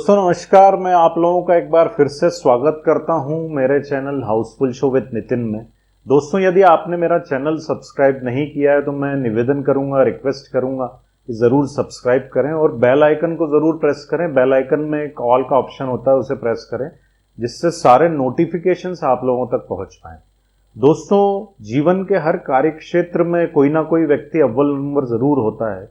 दोस्तों नमस्कार। मैं आप लोगों का एक बार फिर से स्वागत करता हूं मेरे channel Housefull show with Nitin में। दोस्तों यदि आपने मेरा चैनल सब्सक्राइब नहीं किया है तो मैं निवेदन करूंगा, रिक्वेस्ट करूंगा कि ज़रूर सब्सक्राइब करें और बेल आइकन को ज़रूर प्रेस करें। बेल आइकन में एक ऑल का ऑप्शन होता है, उसे प्रेस करें जिससे सारे नोटिफिकेशंस आप लोगों तक पहुंच पाएं। दोस्तों जीवन के हर कार्य क्षेत्र में कोई ना कोई व्यक्ति अव्वल नंबर ज़रूर होता है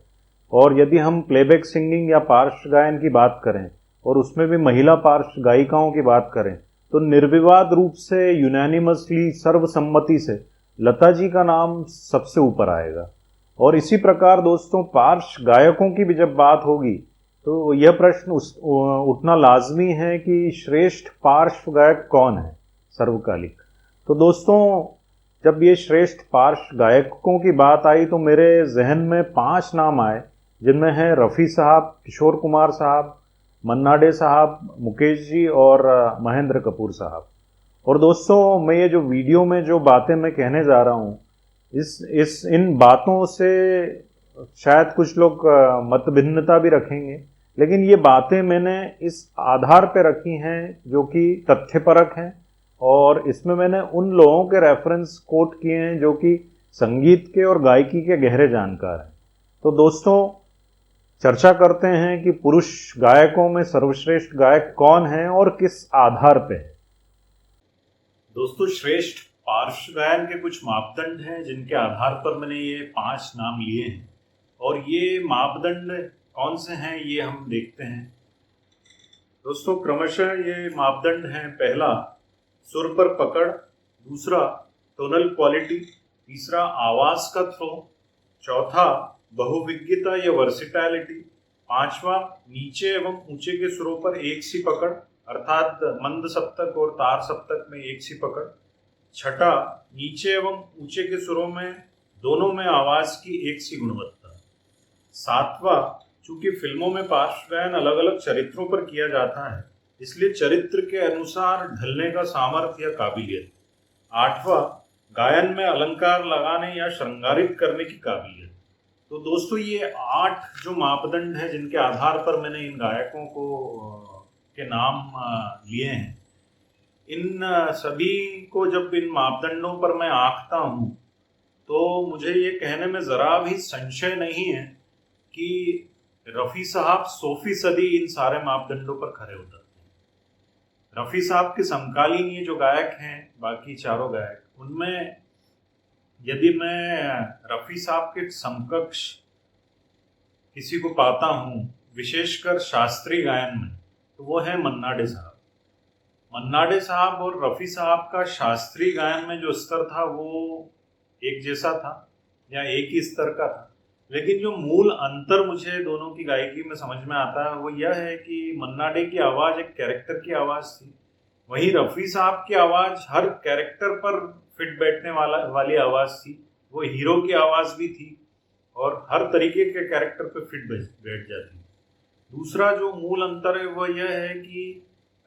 और यदि हम प्लेबैक सिंगिंग या पार्श्व गायन की बात करें और उसमें भी महिला पार्श्व गायिकाओं की बात करें तो निर्विवाद रूप से यूनानिमसली सर्वसम्मति से लता जी का नाम सबसे ऊपर आएगा। और इसी प्रकार दोस्तों पार्श्व गायकों की भी जब बात होगी तो यह प्रश्न उठना लाजमी है कि श्रेष्ठ पार्श्व गायक कौन है सर्वकालिक। तो दोस्तों जब ये श्रेष्ठ पार्श्व गायकों की बात आई तो मेरे जहन में 5 नाम आए, जिनमें हैं रफ़ी साहब, किशोर कुमार साहब, मन्ना डे साहब, मुकेश जी और महेंद्र कपूर साहब। और दोस्तों मैं ये जो वीडियो में जो बातें मैं कहने जा रहा हूँ इन बातों से शायद कुछ लोग मत भिन्नता भी रखेंगे, लेकिन ये बातें मैंने इस आधार पे रखी हैं जो कि तथ्यपरक हैं और इसमें मैंने उन लोगों के रेफरेंस कोट किए हैं जो कि संगीत के और गायकी के गहरे जानकार हैं। तो दोस्तों चर्चा करते हैं कि पुरुष गायकों में सर्वश्रेष्ठ गायक कौन है और किस आधार पे है। दोस्तों श्रेष्ठ पार्श्व गायन के कुछ मापदंड हैं जिनके आधार पर मैंने ये 5 नाम लिए हैं और ये मापदंड कौन से हैं ये हम देखते हैं। दोस्तों क्रमशः ये मापदंड हैं: पहला सुर पर पकड़, दूसरा टोनल क्वालिटी, तीसरा आवाज का थ्रो, चौथा बहुविज्ञता या वर्सिटैलिटी, पांचवा नीचे एवं ऊंचे के सुरों पर एक सी पकड़ अर्थात मंद सप्तक और तार सप्तक में एक सी पकड़, छठा नीचे एवं ऊंचे के सुरों में दोनों में आवाज की एक सी गुणवत्ता, सातवां चूंकि फिल्मों में पार्श्व गायन अलग अलग चरित्रों पर किया जाता है इसलिए चरित्र के अनुसार ढलने का सामर्थ्य या काबिलियत, आठवां गायन में अलंकार लगाने या श्रृंगारित करने की काबिलियत। तो दोस्तों ये 8 जो मापदंड हैं जिनके आधार पर मैंने इन गायकों को के नाम लिए हैं, इन सभी को जब इन मापदंडों पर मैं आंकता हूँ तो मुझे ये कहने में ज़रा भी संशय नहीं है कि रफ़ी साहब 100% इन सारे मापदंडों पर खरे उतरते हैं। रफ़ी साहब के समकालीन ये जो गायक हैं बाकी चारों गायक, उनमें यदि मैं रफ़ी साहब के समकक्ष किसी को पाता हूँ विशेषकर शास्त्रीय गायन में तो वो है मन्ना डे साहब। मन्ना डे साहब और रफ़ी साहब का शास्त्रीय गायन में जो स्तर था वो एक जैसा था या एक ही स्तर का था, लेकिन जो मूल अंतर मुझे दोनों की गायकी में समझ में आता है वो यह है कि मन्ना डे की आवाज़ एक कैरेक्टर की आवाज़ थी, वहीं रफ़ी साहब की आवाज़ हर कैरेक्टर पर फिट बैठने वाली आवाज़ थी। वो हीरो की आवाज़ भी थी और हर तरीके के कैरेक्टर पे फिट बैठ जाती। दूसरा जो मूल अंतर है वो यह है कि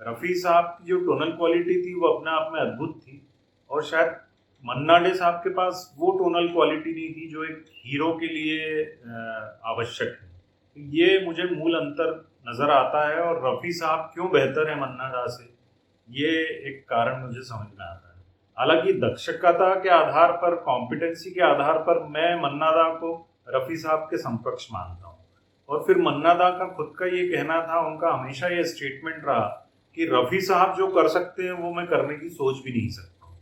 रफ़ी साहब की जो टोनल क्वालिटी थी वो अपने आप में अद्भुत थी और शायद मन्ना डे साहब के पास वो टोनल क्वालिटी नहीं थी जो एक हीरो के लिए आवश्यक है। ये मुझे मूल अंतर नज़र आता है और रफ़ी साहब क्यों बेहतर है मन्ना डा से, ये एक कारण मुझे समझ में आता है। हालांकि दक्षता के आधार पर, कॉम्पिटेंसी के आधार पर मैं मन्ना दा को रफ़ी साहब के समकक्ष मानता हूँ। और फिर मन्ना दा का खुद का ये कहना था, उनका हमेशा ये स्टेटमेंट रहा कि रफ़ी साहब जो कर सकते हैं वो मैं करने की सोच भी नहीं सकता हूँ,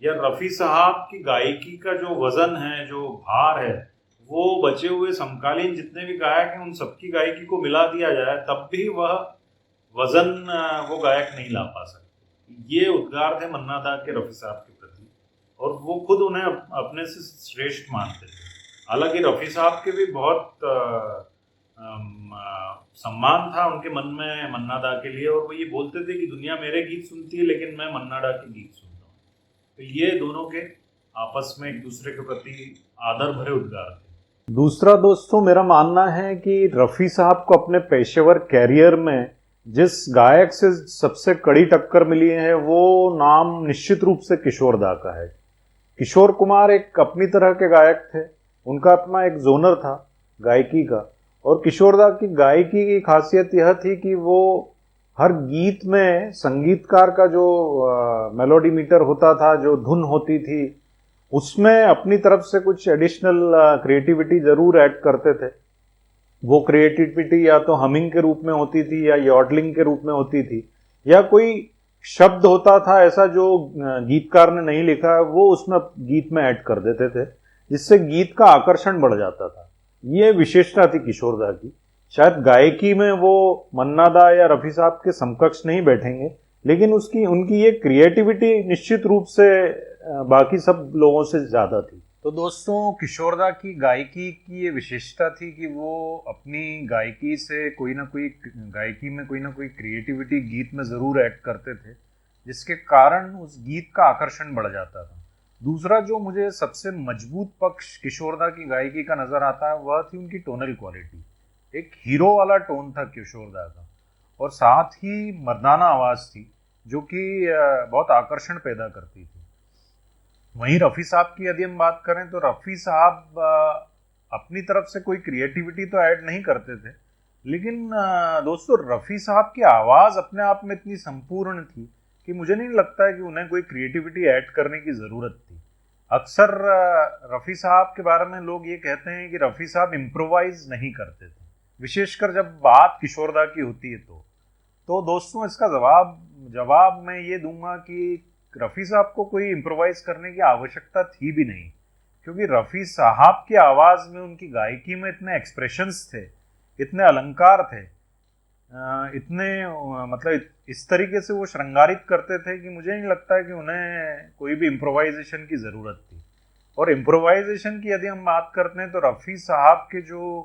या रफ़ी साहब की गायकी का जो वज़न है, जो भार है, वो बचे हुए समकालीन जितने भी गायक हैं उन सबकी गायकी को मिला दिया जाए तब भी वह वज़न वो गायक नहीं ला पा सकते। ये उद्गार थे मन्ना दा के रफ़ी साहब के प्रति और वो खुद उन्हें अपने से श्रेष्ठ मानते थे। हालांकि रफ़ी साहब के भी बहुत सम्मान था उनके मन में मन्ना दा के लिए और वो ये बोलते थे कि दुनिया मेरे गीत सुनती है लेकिन मैं मन्ना डा के गीत सुनता हूँ। तो ये दोनों के आपस में एक दूसरे के प्रति आदर भरे उद्गार थे। दूसरा दोस्तों मेरा मानना है कि रफ़ी साहब को अपने पेशेवर कैरियर में जिस गायक से सबसे कड़ी टक्कर मिली है वो नाम निश्चित रूप से किशोर दा का है। किशोर कुमार एक अपनी तरह के गायक थे, उनका अपना एक जोनर था गायकी का और किशोर दा की गायकी की खासियत यह थी कि वो हर गीत में संगीतकार का जो मेलोडी मीटर होता था, जो धुन होती थी, उसमें अपनी तरफ से कुछ एडिशनल क्रिएटिविटी जरूर ऐड करते थे। वो क्रिएटिविटी या तो हमिंग के रूप में होती थी या यॉडलिंग के रूप में होती थी, या कोई शब्द होता था ऐसा जो गीतकार ने नहीं लिखा है, वो उसमें गीत में ऐड कर देते थे, जिससे गीत का आकर्षण बढ़ जाता था। ये विशेषता थी किशोर दा की। शायद गायकी में वो मन्ना दा या रफी साहब के समकक्ष नहीं बैठेंगे, लेकिन उनकी ये क्रिएटिविटी निश्चित रूप से बाकी सब लोगों से ज्यादा थी। तो दोस्तों, किशोर दा की गायकी की ये विशेषता थी कि वो अपनी गायकी से कोई ना कोई क्रिएटिविटी गीत में जरूर ऐड करते थे, जिसके कारण उस गीत का आकर्षण बढ़ जाता था। दूसरा जो मुझे सबसे मजबूत पक्ष किशोर दा की गायकी का नजर आता है, वह थी उनकी टोनल क्वालिटी। एक हीरो वाला टोन था किशोर दा का, और साथ ही मर्दाना आवाज थी जो कि बहुत आकर्षण पैदा करती थी। वहीं रफ़ी साहब की यदि हम बात करें तो रफ़ी साहब अपनी तरफ से कोई क्रिएटिविटी तो ऐड नहीं करते थे, लेकिन दोस्तों रफ़ी साहब की आवाज़ अपने आप में इतनी संपूर्ण थी कि मुझे नहीं लगता है कि उन्हें कोई क्रिएटिविटी ऐड करने की ज़रूरत थी। अक्सर रफ़ी साहब के बारे में लोग ये कहते हैं कि रफ़ी साहब इम्प्रोवाइज नहीं करते थे, विशेषकर जब बात किशोर दा की होती है तो दोस्तों इसका जवाब मैं ये दूंगा कि रफ़ी साहब को कोई इम्प्रोवाइज करने की आवश्यकता थी भी नहीं, क्योंकि रफ़ी साहब की आवाज़ में, उनकी गायकी में इतने एक्सप्रेशंस थे, इतने अलंकार थे, इतने मतलब इस तरीके से वो श्रृंगारित करते थे कि मुझे नहीं लगता है कि उन्हें कोई भी इम्प्रोवाइजेशन की ज़रूरत थी। और इम्प्रोवाइजेशन की यदि हम बात करते हैं तो रफ़ी साहब के जो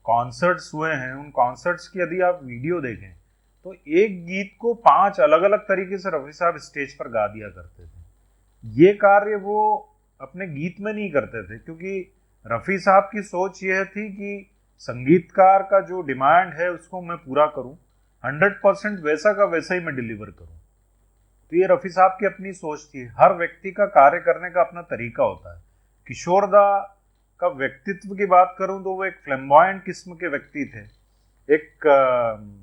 कॉन्सर्ट्स हुए हैं, उन कॉन्सर्ट्स की यदि आप वीडियो देखें तो एक गीत को 5 अलग अलग तरीके से रफ़ी साहब स्टेज पर गा दिया करते थे। ये कार्य वो अपने गीत में नहीं करते थे, क्योंकि रफ़ी साहब की सोच यह थी कि संगीतकार का जो डिमांड है उसको मैं पूरा करूं, 100% वैसा का वैसा ही मैं डिलीवर करूं। तो ये रफ़ी साहब की अपनी सोच थी। हर व्यक्ति का कार्य करने का अपना तरीका होता है। किशोर दा का व्यक्तित्व की बात करूं तो वो एक फ्लैम्बॉयंट किस्म के व्यक्ति थे, एक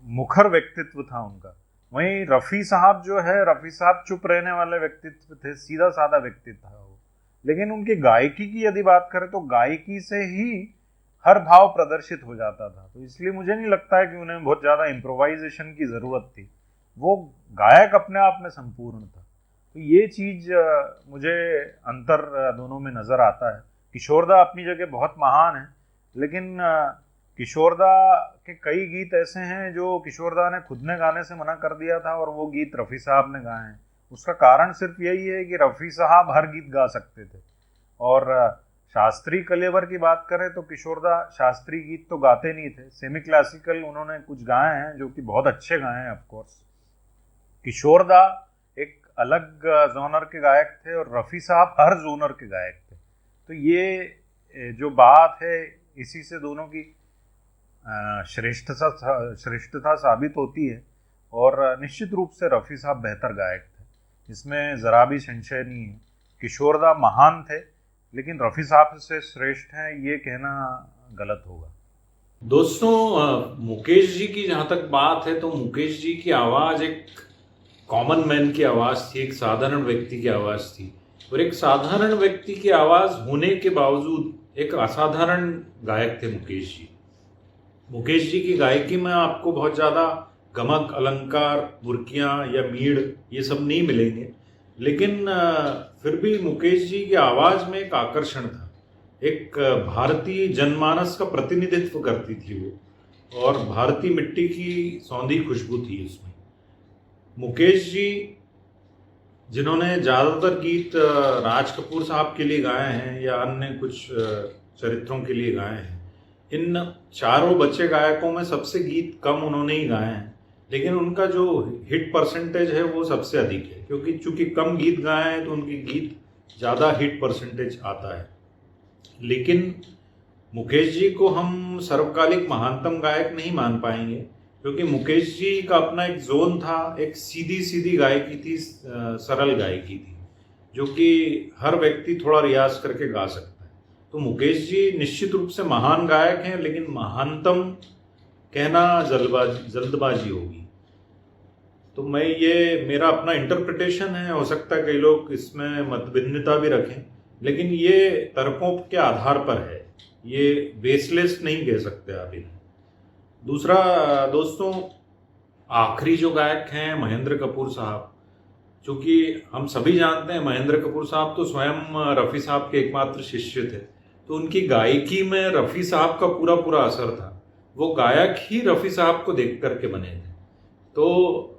मुखर व्यक्तित्व था उनका। वहीं रफ़ी साहब जो है, रफ़ी साहब चुप रहने वाले व्यक्तित्व थे, सीधा साधा व्यक्तित्व था वो। लेकिन उनकी गायकी की यदि बात करें तो गायकी से ही हर भाव प्रदर्शित हो जाता था। तो इसलिए मुझे नहीं लगता है कि उन्हें बहुत ज़्यादा इम्प्रोवाइजेशन की ज़रूरत थी। वो गायक अपने आप में संपूर्ण था। तो ये चीज़ मुझे अंतर दोनों में नज़र आता है। किशोर दा अपनी जगह बहुत महान है, लेकिन किशोर दा के कई गीत ऐसे हैं जो किशोर दा ने खुद ने गाने से मना कर दिया था और वो गीत रफ़ी साहब ने गाए हैं। उसका कारण सिर्फ यही है कि रफ़ी साहब हर गीत गा सकते थे। और शास्त्रीय कलेवर की बात करें तो किशोर दा शास्त्रीय गीत तो गाते नहीं थे, सेमी क्लासिकल उन्होंने कुछ गाए हैं जो कि बहुत अच्छे गाए हैं। ऑफकोर्स किशोर दा एक अलग जोनर के गायक थे और रफ़ी साहब हर जोनर के गायक थे। तो ये जो बात है, इसी से दोनों की श्रेष्ठता साबित होती है। और निश्चित रूप से रफ़ी साहब बेहतर गायक थे, इसमें ज़रा भी संशय नहीं है। किशोर दा महान थे, लेकिन रफ़ी साहब से श्रेष्ठ हैं ये कहना गलत होगा। दोस्तों, मुकेश जी की जहाँ तक बात है तो मुकेश जी की आवाज़ एक कॉमन मैन की आवाज़ थी, एक साधारण व्यक्ति की आवाज़ थी। और एक साधारण व्यक्ति की आवाज़ होने के बावजूद एक असाधारण गायक थे मुकेश जी। मुकेश जी की गायकी में आपको बहुत ज़्यादा गमक, अलंकार, बुर्कियाँ या मीड़ ये सब नहीं मिलेंगे, लेकिन फिर भी मुकेश जी की आवाज़ में एक आकर्षण था। एक भारतीय जनमानस का प्रतिनिधित्व करती थी वो, और भारतीय मिट्टी की सौंधी खुशबू थी उसमें। मुकेश जी जिन्होंने ज़्यादातर गीत राज कपूर साहब के लिए गाए हैं या अन्य कुछ चरित्रों के लिए गाए हैं, इन चारों बच्चे गायकों में सबसे गीत कम उन्होंने ही गाए हैं, लेकिन उनका जो हिट परसेंटेज है वो सबसे अधिक है, क्योंकि चूंकि कम गीत गाए हैं तो उनकी गीत ज़्यादा हिट परसेंटेज आता है। लेकिन मुकेश जी को हम सर्वकालिक महानतम गायक नहीं मान पाएंगे, क्योंकि मुकेश जी का अपना एक जोन था, एक सीधी सीधी गायकी थी, सरल गायकी थी, जो कि हर व्यक्ति थोड़ा रियाज करके गा सकता है। तो मुकेश जी निश्चित रूप से महान गायक हैं, लेकिन महानतम कहना जल्दबाजी होगी। तो मेरा अपना इंटरप्रिटेशन है, हो सकता है कई लोग इसमें मतभिन्नता भी रखें, लेकिन ये तर्कों के आधार पर है, ये बेसलेस नहीं कह सकते आप इन्हें। दूसरा दोस्तों, आखिरी जो गायक हैं महेंद्र कपूर साहब, चूंकि हम सभी जानते हैं महेंद्र कपूर साहब तो स्वयं रफ़ी साहब के एकमात्र शिष्य थे, तो उनकी गायकी में रफ़ी साहब का पूरा पूरा असर था। वो गायक ही रफ़ी साहब को देख करके बने थे। तो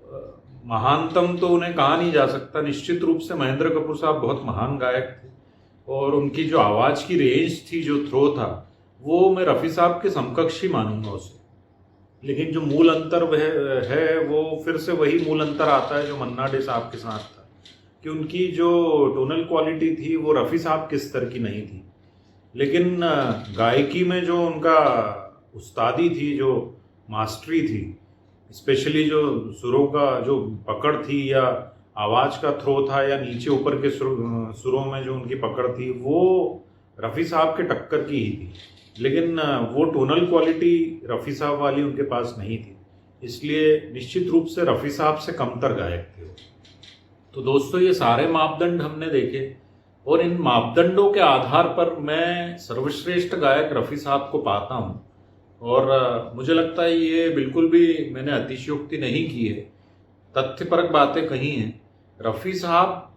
महानतम तो उन्हें कहा नहीं जा सकता। निश्चित रूप से महेंद्र कपूर साहब बहुत महान गायक थे और उनकी जो आवाज़ की रेंज थी, जो थ्रो था, वो मैं रफ़ी साहब के समकक्ष ही मानूंगा उसे। लेकिन जो मूल अंतर वह है, वो फिर से वही मूल अंतर आता है जो मन्ना डे साहब के साथ था, कि उनकी जो टोनल क्वालिटी थी वो रफ़ी साहब के स्तर की नहीं थी। लेकिन गायकी में जो उनका उस्तादी थी, जो मास्टरी थी, स्पेशली जो सुरों का जो पकड़ थी या आवाज़ का थ्रो था या नीचे ऊपर के सुरों में जो उनकी पकड़ थी, वो रफ़ी साहब के टक्कर की ही थी। लेकिन वो टोनल क्वालिटी रफ़ी साहब वाली उनके पास नहीं थी, इसलिए निश्चित रूप से रफ़ी साहब से कमतर गायक थे। तो दोस्तों, ये सारे मापदंड हमने देखे और इन मापदंडों के आधार पर मैं सर्वश्रेष्ठ गायक रफ़ी साहब को पाता हूँ। और मुझे लगता है ये बिल्कुल भी मैंने अतिशयोक्ति नहीं की है, तथ्यपरक बातें कही हैं। रफ़ी साहब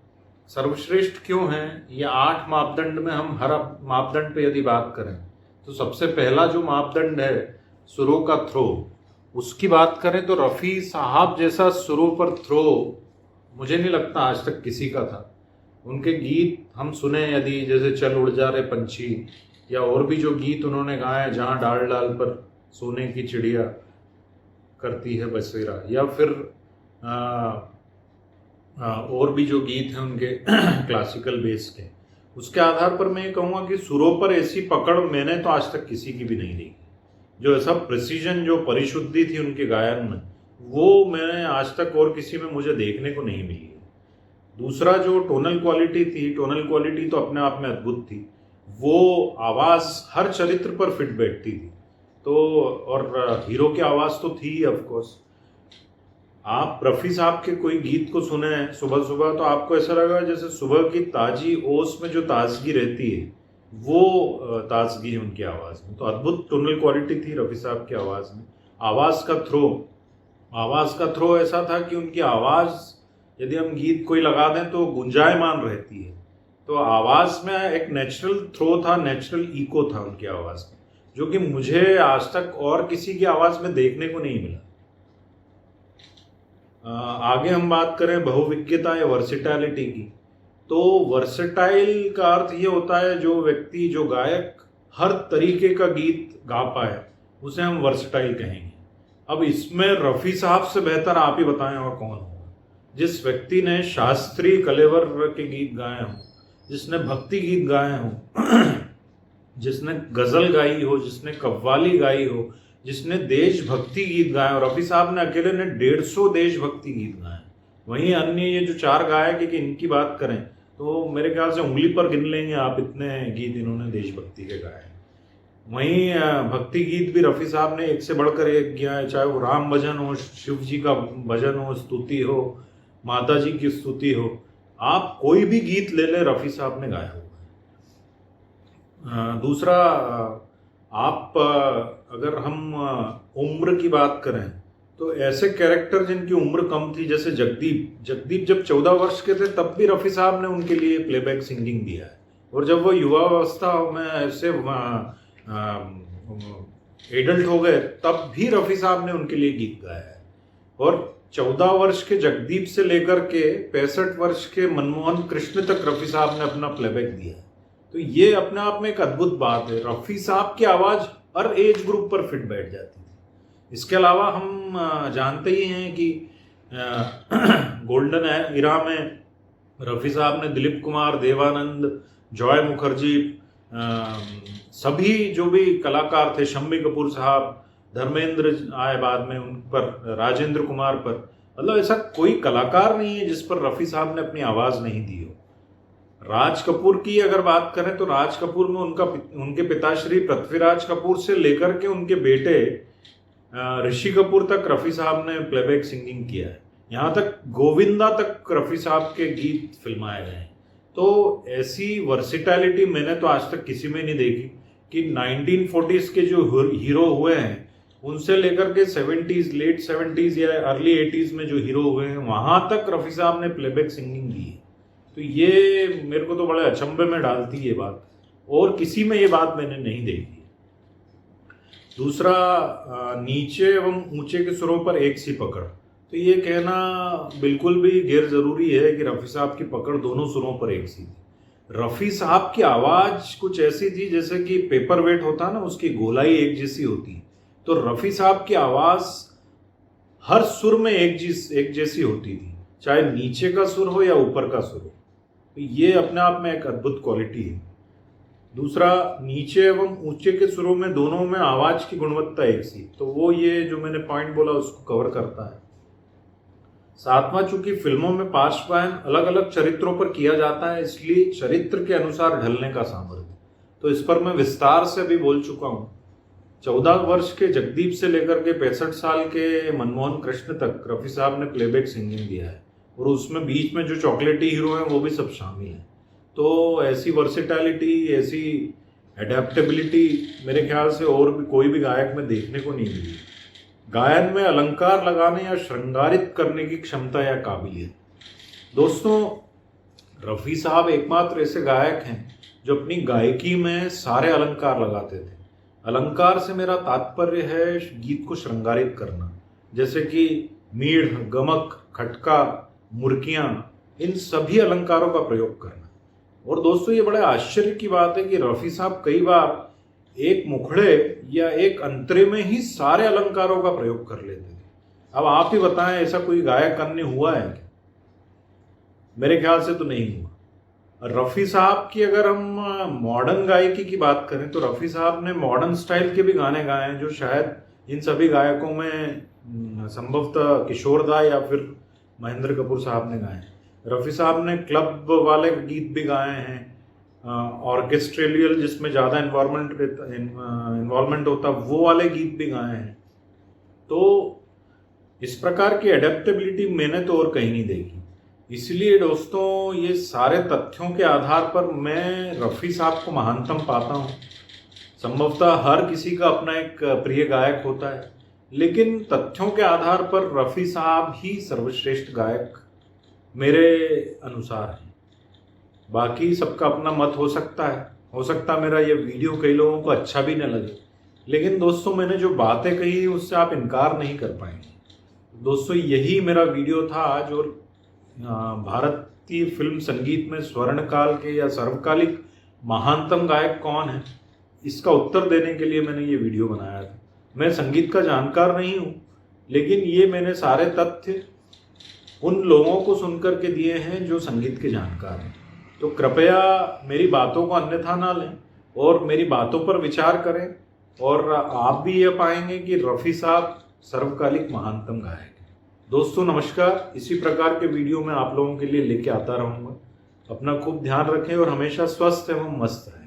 सर्वश्रेष्ठ क्यों हैं, ये 8 मापदंड में हम हर मापदंड पे यदि बात करें तो सबसे पहला जो मापदंड है सुरों का थ्रो, उसकी बात करें तो रफ़ी साहब जैसा सुरों पर थ्रो मुझे नहीं लगता आज तक किसी का था। उनके गीत हम सुने यदि, जैसे चल उड़ जा रहे पंछी, या और भी जो गीत उन्होंने गाए, जहाँ डाल डाल पर सोने की चिड़िया करती है बसेरा, या फिर और भी जो गीत हैं उनके क्लासिकल बेस के, उसके आधार पर मैं ये कहूँगा कि सुरों पर ऐसी पकड़ मैंने तो आज तक किसी की भी नहीं देखी। जो ऐसा प्रिसीजन, जो परिशुद्धि थी उनके गायन में, वो मैंने आज तक और किसी में मुझे देखने को नहीं मिली है। दूसरा, जो टोनल क्वालिटी थी, टोनल क्वालिटी तो अपने आप में अद्भुत थी। वो आवाज़ हर चरित्र पर फिट बैठती थी। तो और हीरो की आवाज़ तो थी ऑफ कोर्स। आप रफ़ी साहब के कोई गीत को सुने सुबह सुबह तो आपको ऐसा लगा जैसे सुबह की ताजी ओस में जो ताजगी रहती है, वो ताजगी है उनकी आवाज़ में। तो अद्भुत टोनल क्वालिटी थी रफ़ी साहब की आवाज़ में। आवाज़ का थ्रो ऐसा था कि उनकी आवाज़ यदि हम गीत कोई लगा दें तो गुंजायमान रहती है। तो आवाज़ में एक नेचुरल थ्रो था, नेचुरल इको था उनकी आवाज़ में, जो कि मुझे आज तक और किसी की आवाज़ में देखने को नहीं मिला। आगे हम बात करें बहुविज्ञता या वर्सेटैलिटी की, तो वर्सेटाइल का अर्थ ये होता है जो व्यक्ति, जो गायक हर तरीके का गीत गा पाए, उसे हम वर्सेटाइल कहेंगे। अब इसमें रफ़ी साहब से बेहतर आप ही बताएं और कौन होगा। जिस व्यक्ति ने शास्त्रीय कलेवर के गीत गाए हों, जिसने भक्ति गीत गाए हों, जिसने गज़ल गाई हो, जिसने कव्वाली गाई हो, जिसने देशभक्ति गीत गाए, और रफ़ी साहब ने अकेले ने 150 देशभक्ति गीत गाए। वहीं अन्य ये जो 4 गायक है कि इनकी बात करें तो मेरे ख्याल से उंगली पर गिन लेंगे आप इतने गीत इन्होंने देशभक्ति के गाए। वहीं भक्ति गीत भी रफ़ी साहब ने एक से बढ़कर एक किया है, चाहे वो राम भजन हो, शिव जी का भजन हो, स्तुति हो, माता जी की स्तुति हो, आप कोई भी गीत ले लें रफ़ी साहब ने गाया हुआ है। दूसरा, आप अगर हम उम्र की बात करें तो ऐसे कैरेक्टर जिनकी उम्र कम थी, जैसे जगदीप जब 14 वर्ष के थे तब भी रफ़ी साहब ने उनके लिए प्लेबैक सिंगिंग दिया है, और जब वो युवावस्था में ऐसे एडल्ट हो गए तब भी रफ़ी साहब ने उनके लिए गीत गाया है। और 14 वर्ष के जगदीप से लेकर के 65 वर्ष के मनमोहन कृष्ण तक रफ़ी साहब ने अपना प्लेबैक दिया। तो ये अपने आप में एक अद्भुत बात है, रफ़ी साहब की आवाज़ हर एज ग्रुप पर फिट बैठ जाती थी। इसके अलावा हम जानते ही हैं कि गोल्डन इरा में रफ़ी साहब ने दिलीप कुमार, देवानंद, जॉय मुखर्जी, सभी जो भी कलाकार थे, शम्मी कपूर साहब, धर्मेंद्र आए बाद में, उन पर राजेंद्र कुमार पर, मतलब ऐसा कोई कलाकार नहीं है जिस पर रफ़ी साहब ने अपनी आवाज़ नहीं दी हो। राज कपूर की अगर बात करें तो राज कपूर में उनके पिताश्री पृथ्वीराज कपूर से लेकर के उनके बेटे ऋषि कपूर तक रफ़ी साहब ने प्लेबैक सिंगिंग किया है, यहाँ तक गोविंदा तक रफ़ी साहब के गीत फिल्माए गए हैं। तो ऐसी वर्सिटैलिटी मैंने तो आज तक किसी में नहीं देखी कि 1940s के जो हीरो हुए हैं उनसे लेकर के 70s, लेट 70s या अर्ली 80s में जो हीरो हुए हैं वहां तक रफ़ी साहब ने प्लेबैक सिंगिंग की है। तो ये मेरे को तो बड़े अचंभे में डालती है ये बात, और किसी में ये बात मैंने नहीं देखी। दूसरा, नीचे एवं ऊंचे के सुरों पर एक सी पकड़, तो ये कहना बिल्कुल भी गैर जरूरी है कि रफ़ी साहब की पकड़ दोनों सुरों पर एक सी थी। रफ़ी साहब की आवाज कुछ ऐसी थी जैसे कि पेपर वेट होता ना, उसकी गोलाई एक जैसी होती, तो रफ़ी साहब की आवाज हर सुर में एक जैसी होती थी, चाहे नीचे का सुर हो या ऊपर का सुर हो। तो ये अपने आप में एक अद्भुत क्वालिटी है। दूसरा, नीचे एवं ऊंचे के सुरों में दोनों में आवाज की गुणवत्ता एक सी, तो वो ये जो मैंने पॉइंट बोला उसको कवर करता है। सातवां, चूंकि फिल्मों में पार्श्व गायन अलग अलग चरित्रों पर किया जाता है, इसलिए चरित्र के अनुसार ढलने का सामर्थ्य, तो इस पर मैं विस्तार से भी बोल चुका हूं। 14 वर्ष के जगदीप से लेकर के 65 साल के मनमोहन कृष्ण तक रफ़ी साहब ने प्लेबैक सिंगिंग दिया है, और उसमें बीच में जो चॉकलेटी हीरो हैं वो भी सब शामिल हैं। तो ऐसी वर्सिटैलिटी, ऐसी एडेप्टेबिलिटी मेरे ख्याल से और भी कोई भी गायक में देखने को नहीं मिली। गायन में अलंकार लगाने या श्रृंगारित करने की क्षमता या काबिलियत। दोस्तों, रफ़ी साहब एकमात्र ऐसे गायक हैं जो अपनी गायकी में सारे अलंकार लगाते थे। अलंकार से मेरा तात्पर्य है गीत को श्रृंगारित करना, जैसे कि मीढ़, गमक, खटका, मुर्कियां, इन सभी अलंकारों का प्रयोग करना। और दोस्तों, ये बड़े आश्चर्य की बात है कि रफ़ी साहब कई बार एक मुखड़े या एक अंतरे में ही सारे अलंकारों का प्रयोग कर लेते थे। अब आप ही बताएं, ऐसा कोई गायक अन्य हुआ है क्या? मेरे ख्याल से तो नहीं हुआ। रफ़ी साहब की अगर हम मॉडर्न गायकी की बात करें तो रफ़ी साहब ने मॉडर्न स्टाइल के भी गाने गाए हैं जो शायद इन सभी गायकों में संभवतः किशोर दा या फिर महेंद्र कपूर साहब ने गाए हैं। रफ़ी साहब ने क्लब वाले गीत भी गाए हैं, ऑर्केस्ट्रेलियल जिसमें ज़्यादा इन्वॉल्वमेंट होता वो वाले गीत भी गाए हैं। तो इस प्रकार की एडेप्टेबिलिटी मैंने तो और कहीं नहीं देखी। इसलिए दोस्तों, ये सारे तथ्यों के आधार पर मैं रफ़ी साहब को महानतम पाता हूँ। संभवतः हर किसी का अपना एक प्रिय गायक होता है, लेकिन तथ्यों के आधार पर रफ़ी साहब ही सर्वश्रेष्ठ गायक मेरे अनुसार हैं। बाकी सबका अपना मत हो सकता मेरा ये वीडियो कई लोगों को अच्छा भी न लगे, लेकिन दोस्तों मैंने जो बातें कही उससे आप इनकार नहीं कर पाएंगे। दोस्तों, यही मेरा वीडियो था आज, और भारतीय फिल्म संगीत में स्वर्णकाल के या सर्वकालिक महानतम गायक कौन है, इसका उत्तर देने के लिए मैंने ये वीडियो बनाया था। मैं संगीत का जानकार नहीं हूँ, लेकिन ये मैंने सारे तथ्य उन लोगों को सुनकर के दिए हैं जो संगीत के जानकार हैं। तो कृपया मेरी बातों को अन्यथा ना लें और मेरी बातों पर विचार करें, और आप भी ये पाएंगे कि रफ़ी साहब सर्वकालिक महानतम गायक हैं। दोस्तों नमस्कार, इसी प्रकार के वीडियो मैं आप लोगों के लिए लेके आता रहूँगा। अपना खूब ध्यान रखें और हमेशा स्वस्थ एवं मस्त रहें।